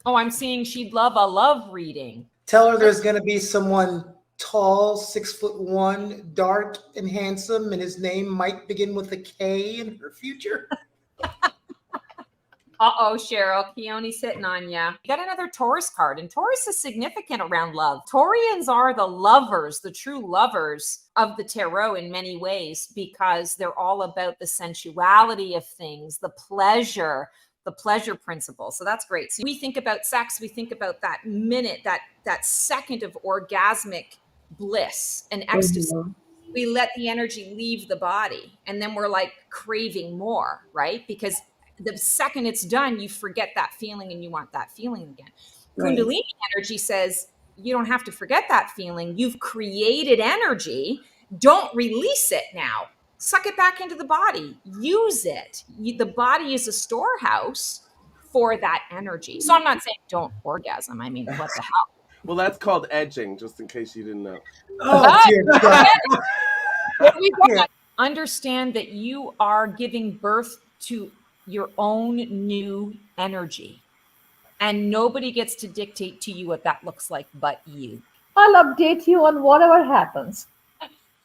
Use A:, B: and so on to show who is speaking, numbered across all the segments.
A: Oh, I'm seeing she'd love a love reading.
B: Tell her there's going to be someone tall, 6'1", dark and handsome, and his name might begin with a K in her future.
A: Uh-oh, Cheryl, Keone's hitting on ya. You got another Taurus card, and Taurus is significant around love. Taurians are the lovers, the true lovers of the tarot in many ways, because they're all about the sensuality of things, the pleasure principle. So that's great. So we think about sex, we think about that minute, that second of orgasmic bliss and ecstasy.
C: Mhm.
A: We let the energy leave the body, and then we're like craving more, right? Because the second it's done, you forget that feeling and you want that feeling again.
C: Right.
A: Kundalini energy says you don't have to forget that feeling. You've created energy. Don't release it now. Suck it back into the body. Use it. The body is a storehouse for that energy. So I'm not saying don't orgasm. I mean, what the hell?
D: Well, that's called edging, just in case you didn't know.
B: Oh, dear God.
A: What we got? Understand that you are giving birth to your own new energy, and nobody gets to dictate to you what that looks like but you.
C: I'll update you on whatever happens.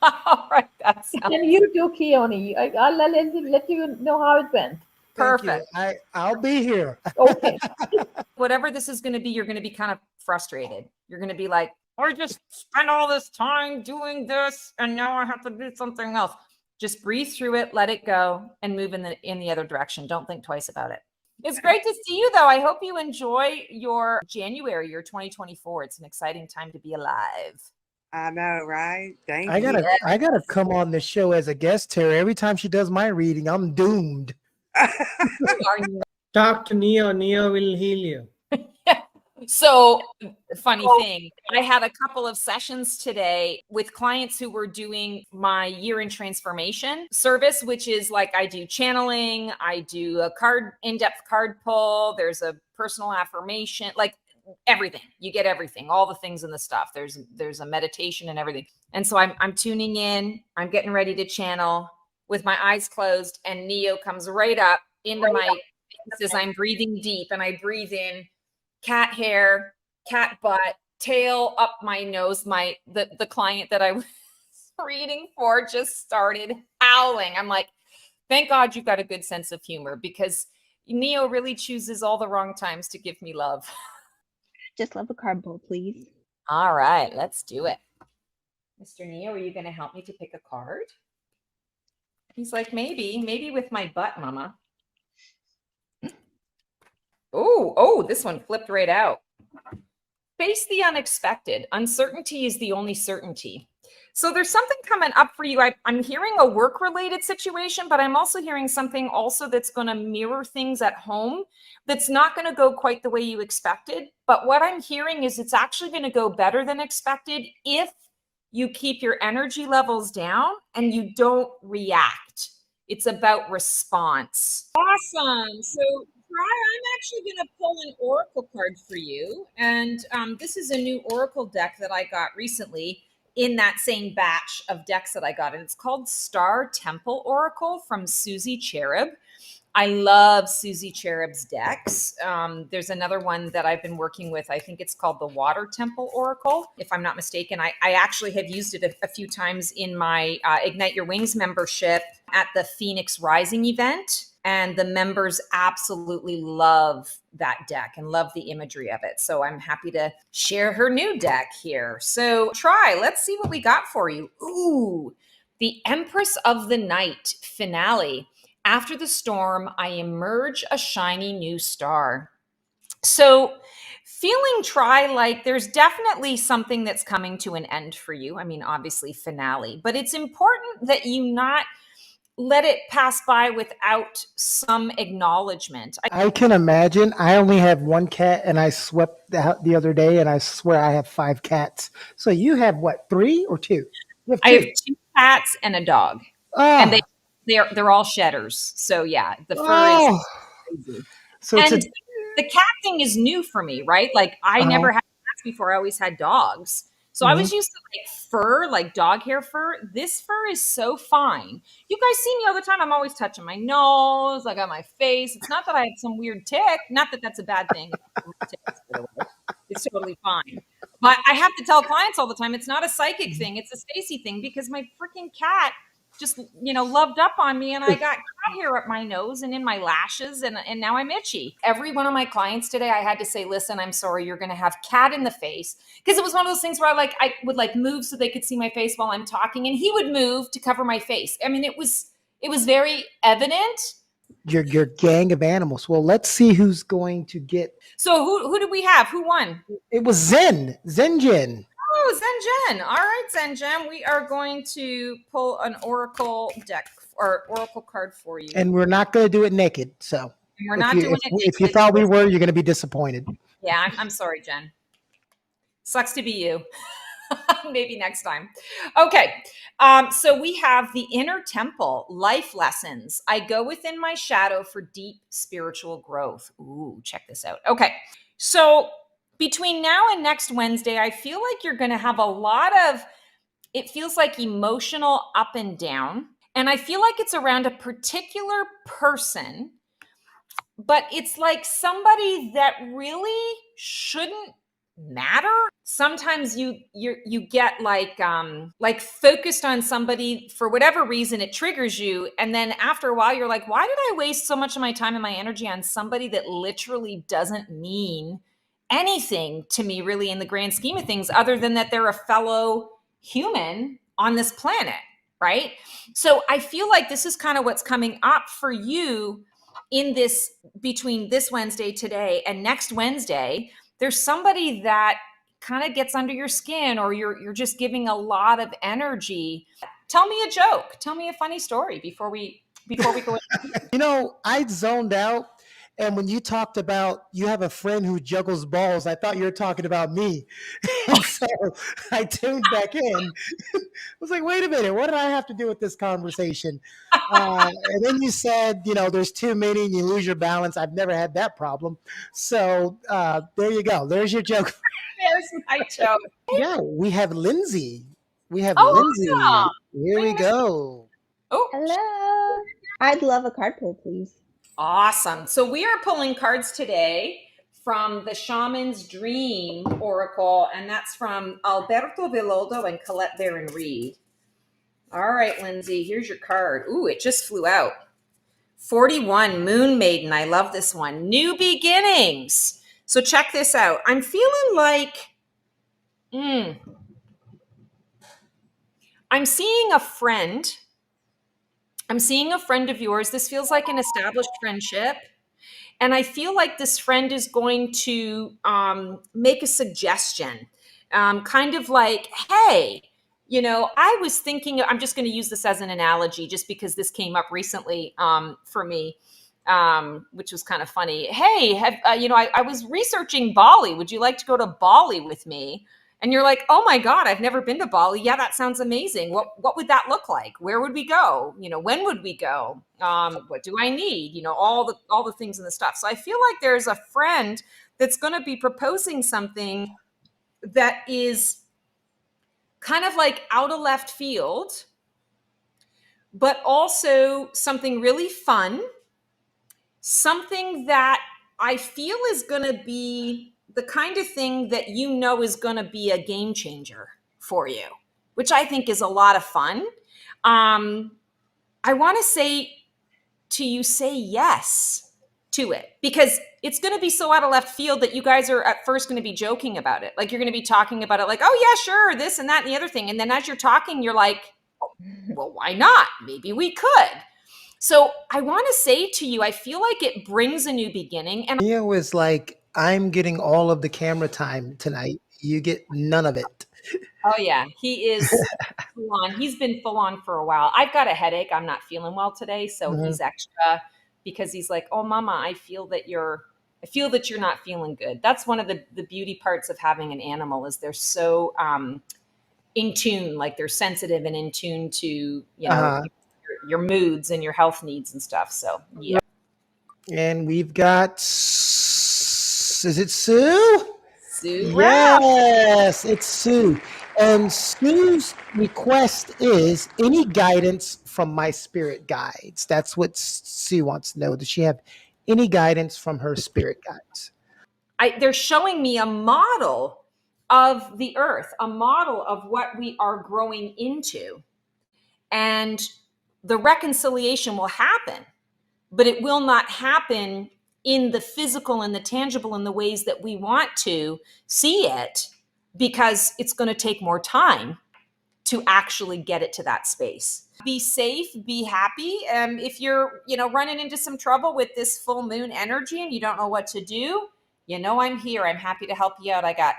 A: All right, that's
C: And you too, Keone. I'll let you know how it went.
A: perfect.
E: I'll be here.
C: Okay.
A: Whatever this is going to be, you're going to be kind of frustrated. You're going to be like, I just spent all this time doing this, and now I have to do something else. Just breathe through it, let it go, and move in the other direction. Don't think twice about it. It's great to see you, though. I hope you enjoy your January, your 2024. It's an exciting time to be alive.
F: I know, right? Thank
E: I
F: you.
E: gotta come on the show as a guest, Terry. Every time she does my reading, I'm doomed.
G: Talk to Neo. Neo will heal you.
A: So, funny thing, I had a couple of sessions today with clients who were doing my year in transformation service, which is like I do channeling, I do a in-depth card pull, there's a personal affirmation, like everything. You get everything, all the things in the stuff. There's a meditation and everything. And so I'm tuning in, I'm getting ready to channel with my eyes closed, and Neo comes right up into my face as I'm breathing deep, and I breathe in cat hair, cat butt, tail up my nose. The client that I was reading for just started howling. I'm like, thank God you've got a good sense of humor, because Neo really chooses all the wrong times to give me love.
H: Just love a card pull, please.
A: All right, let's do it. Mr. Neo, are you going to help me to pick a card? He's like, maybe with my butt, mama. Oh, this one flipped right out. Face the unexpected. Uncertainty is the only certainty. So there's something coming up for you. I'm hearing a work-related situation, but I'm also hearing something also that's going to mirror things at home that's not going to go quite the way you expected. But what I'm hearing is it's actually going to go better than expected if you keep your energy levels down and you don't react. It's about response. Awesome. So I'm actually going to pull an oracle card for you. And this is a new oracle deck that I got recently in that same batch of decks that I got. And it's called Star Temple Oracle from Susie Cherub. I love Susie Cherub's decks. There's another one that I've been working with. I think it's called the Water Temple Oracle, if I'm not mistaken. I actually have used it a few times in my Ignite Your Wings membership at the Phoenix Rising event. And the members absolutely love that deck and love the imagery of it. So I'm happy to share her new deck here. So let's see what we got for you. Ooh, the Empress of the Night finale. After the storm, I emerge a shiny new star. So feeling like there's definitely something that's coming to an end for you. I mean, obviously finale, but it's important that you not let it pass by without some acknowledgement.
E: I can imagine. I only have one cat, and I swept the other day, and I swear I have 5 cats. So you have what, 3 or 2? You have 2.
A: I have 2 cats and a dog, and
E: Oh,
A: they're all shedders. So yeah, the fur
E: oh.
A: is crazy.
E: So
A: And the cat thing is new for me, right? Like I never had cats before. I always had dogs. So I was used to like fur, like dog hair fur. This fur is so fine. You guys see me all the time. I'm always touching my nose, like on my face. It's not that I have some weird tick. Not that that's a bad thing. Ticks, by the way. It's totally fine. But I have to tell clients all the time, it's not a psychic thing. It's a Stacy thing because my freaking cat just, loved up on me and I got cat hair up my nose and in my lashes and now I'm itchy. Every one of my clients today, I had to say, listen, I'm sorry, you're going to have cat in the face. Because it was one of those things where I would like move so they could see my face while I'm talking and he would move to cover my face. I mean, it was very evident.
E: Your gang of animals. Well, let's see who's going to get.
A: So who did we have? Who won?
E: It was Zenjin.
A: Oh, Zenjen. All right, Zenjen. We are going to pull an oracle deck or oracle card for you.
E: And we're not going to do it naked. So
A: We're not doing it naked.
E: If you thought we were, you're going to be disappointed.
A: Yeah, I'm sorry, Jen. Sucks to be you. Maybe next time. Okay. So we have the inner temple, life lessons. I go within my shadow for deep spiritual growth. Ooh, check this out. Okay. So between now and next Wednesday, I feel like you're going to have a lot of, it feels like emotional up and down. And I feel like it's around a particular person, but it's like somebody that really shouldn't matter. Sometimes you get like focused on somebody for whatever reason, it triggers you. And then after a while, you're like, why did I waste so much of my time and my energy on somebody that literally doesn't mean anything to me really in the grand scheme of things, other than that they're a fellow human on this planet, right? So I feel like this is kind of what's coming up for you in this, between this Wednesday today and next Wednesday. There's somebody that kind of gets under your skin, or you're just giving a lot of energy. Tell me a joke. Tell me a funny story before we go.
E: I zoned out. And when you talked about you have a friend who juggles balls, I thought you were talking about me. And so I tuned back in. I was like, wait a minute, what did I have to do with this conversation? And then you said, there's too many and you lose your balance. I've never had that problem. So there you go. There's your joke.
A: There's my joke.
E: Yeah, we have Lindsay. Lindsay.
A: Awesome.
E: Here we go.
A: Oh,
H: Hello. I'd love a card pull, please.
A: awesome. So we are pulling cards today from the Shaman's Dream Oracle, and that's from Alberto Velodo and Colette Baron Reed. All right, Lindsay, here's your card. Ooh, it just flew out. 41, Moon Maiden. I love this one. New beginnings. So check this out. I'm feeling like, I'm seeing a friend. I'm seeing a friend of yours. This feels like an established friendship. And I feel like this friend is going to make a suggestion, kind of like, hey, I was thinking, I'm just going to use this as an analogy just because this came up recently for me, which was kind of funny. Hey, I was researching Bali. Would you like to go to Bali with me? And you're like, oh my God, I've never been to Bali. Yeah, that sounds amazing. What would that look like? Where would we go? When would we go? What do I need? All the things and the stuff. So I feel like there's a friend that's going to be proposing something that is kind of like out of left field, but also something really fun, something that I feel is going to be the kind of thing that is going to be a game changer for you, which I think is a lot of fun. I want to say to you, say yes to it, because it's going to be so out of left field that you guys are at first going to be joking about it. Like you're going to be talking about it like, oh yeah, sure, this and that and the other thing. And then as you're talking, you're like, well, why not? Maybe we could. So I want to say to you, I feel like it brings a new beginning. And
E: Mia was like, I'm getting all of the camera time tonight. You get none of it.
A: oh yeah, he is full on. He's been full on for a while. I've got a headache. I'm not feeling well today. So he's extra because he's like, oh mama, I feel that you're not feeling good. That's one of the beauty parts of having an animal is they're so in tune, like they're sensitive and in tune to, your moods and your health needs and stuff. So yeah.
E: And we've got, is it Sue?
A: Sue.
E: Yes, it's Sue. And Sue's request is any guidance from my spirit guides. That's what Sue wants to know. Does she have any guidance from her spirit guides?
A: They're showing me a model of the earth, a model of what we are growing into. And the reconciliation will happen, but it will not happen in the physical and the tangible in the ways that we want to see it, because it's going to take more time to actually get it to that space. Be safe, be happy. If you're, running into some trouble with this full moon energy and you don't know what to do, I'm here. I'm happy to help you out. I got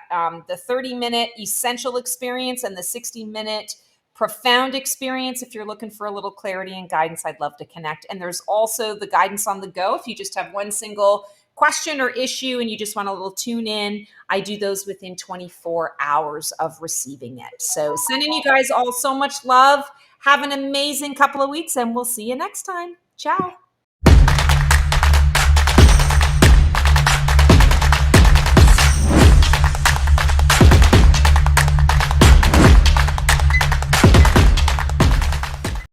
A: the 30-minute essential experience and the 60-minute profound experience. If you're looking for a little clarity and guidance, I'd love to connect. And there's also the guidance on the go. If you just have one single question or issue and you just want a little tune in, I do those within 24 hours of receiving it. So sending you guys all so much love. Have an amazing couple of weeks and we'll see you next time. Ciao.